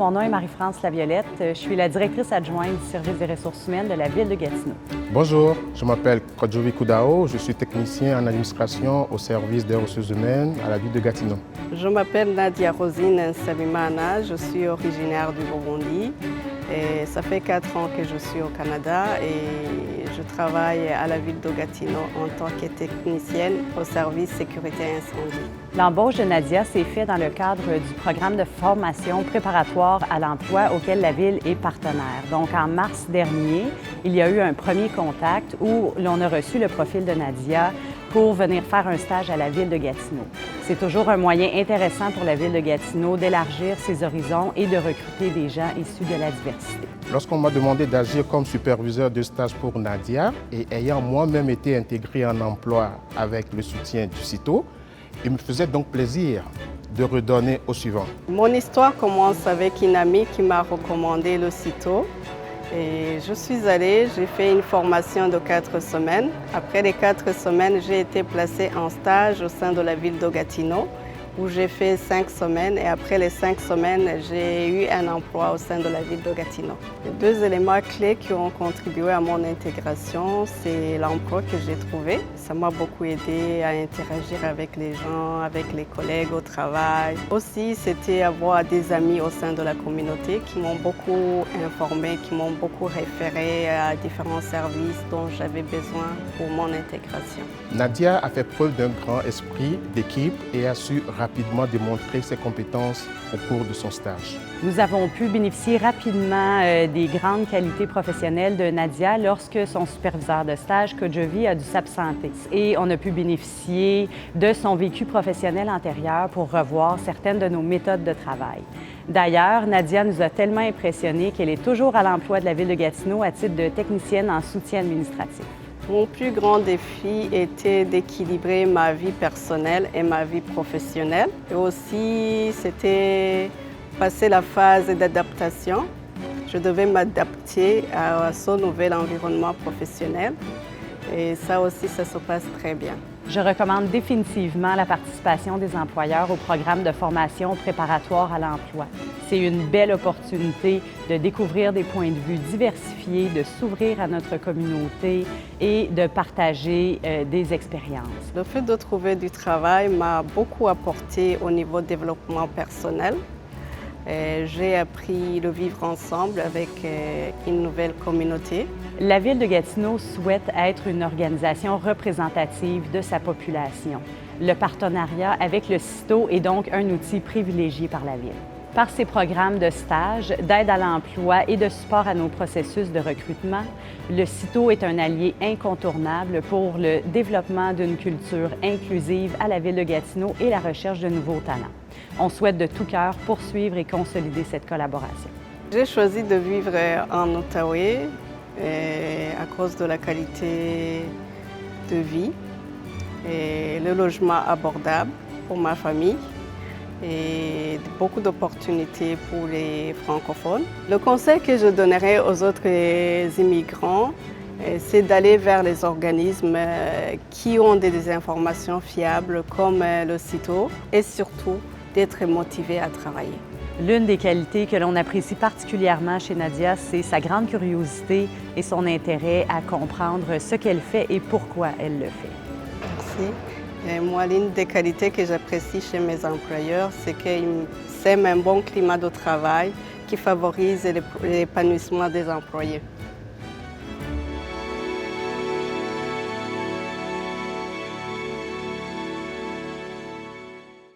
mon nom est Marie-France Laviolette. Je suis la directrice adjointe du service des ressources humaines de la Ville de Gatineau. Bonjour, je m'appelle Kodjovi Koudao, je suis technicien en administration au service des ressources humaines à la Ville de Gatineau. Je m'appelle Nadia Rosine Nsabimana, je suis originaire du Burundi. Et ça fait 4 ans que je suis au Canada et je travaille à la Ville de Gatineau en tant que technicienne au service sécurité incendie. L'embauche de Nadia s'est faite dans le cadre du programme de formation préparatoire à l'emploi auquel la Ville est partenaire. Donc, en mars dernier, il y a eu un premier contact où l'on a reçu le profil de Nadia pour venir faire un stage à la Ville de Gatineau. C'est toujours un moyen intéressant pour la Ville de Gatineau d'élargir ses horizons et de recruter des gens issus de la diversité. Lorsqu'on m'a demandé d'agir comme superviseur de stage pour Nadia et ayant moi-même été intégré en emploi avec le soutien du CITO, il me faisait donc plaisir de redonner au suivant. Mon histoire commence avec une amie qui m'a recommandé le CITO. Et je suis allée, j'ai fait une formation de 4 semaines. Après les 4 semaines, j'ai été placée en stage au sein de la Ville de Gatineau, où j'ai fait 5 semaines. Et après les 5 semaines, j'ai eu un emploi au sein de la Ville de Gatineau. Les 2 éléments clés qui ont contribué à mon intégration, c'est l'emploi que j'ai trouvé. Ça m'a beaucoup aidé à interagir avec les gens, avec les collègues au travail. Aussi, c'était avoir des amis au sein de la communauté qui m'ont beaucoup informé, qui m'ont beaucoup référé à différents services dont j'avais besoin pour mon intégration. Nadia a fait preuve d'un grand esprit d'équipe et a su rapidement démontrer ses compétences au cours de son stage. Nous avons pu bénéficier rapidement des grandes qualités professionnelles de Nadia lorsque son superviseur de stage, Kodjovi, a dû s'absenter. Et on a pu bénéficier de son vécu professionnel antérieur pour revoir certaines de nos méthodes de travail. D'ailleurs, Nadia nous a tellement impressionnés qu'elle est toujours à l'emploi de la Ville de Gatineau à titre de technicienne en soutien administratif. Mon plus grand défi était d'équilibrer ma vie personnelle et ma vie professionnelle. Et aussi, c'était passer la phase d'adaptation. Je devais m'adapter à ce nouvel environnement professionnel. Et ça aussi, ça se passe très bien. Je recommande définitivement la participation des employeurs au programme de formation préparatoire à l'emploi. C'est une belle opportunité de découvrir des points de vue diversifiés, de s'ouvrir à notre communauté et de partager des expériences. Le fait de trouver du travail m'a beaucoup apporté au niveau développement personnel. J'ai appris le vivre ensemble avec une nouvelle communauté. La Ville de Gatineau souhaite être une organisation représentative de sa population. Le partenariat avec le CITO est donc un outil privilégié par la Ville. Par ses programmes de stage, d'aide à l'emploi et de support à nos processus de recrutement, le CITO est un allié incontournable pour le développement d'une culture inclusive à la Ville de Gatineau et la recherche de nouveaux talents. On souhaite de tout cœur poursuivre et consolider cette collaboration. J'ai choisi de vivre en Outaouais à cause de la qualité de vie et le logement abordable pour ma famille et beaucoup d'opportunités pour les francophones. Le conseil que je donnerais aux autres immigrants, c'est d'aller vers les organismes qui ont des informations fiables comme le CITO et surtout d'être motivé à travailler. L'une des qualités que l'on apprécie particulièrement chez Nadia, c'est sa grande curiosité et son intérêt à comprendre ce qu'elle fait et pourquoi elle le fait. Merci. Et moi, l'une des qualités que j'apprécie chez mes employeurs, c'est qu'ils sèment un bon climat de travail qui favorise l'épanouissement des employés.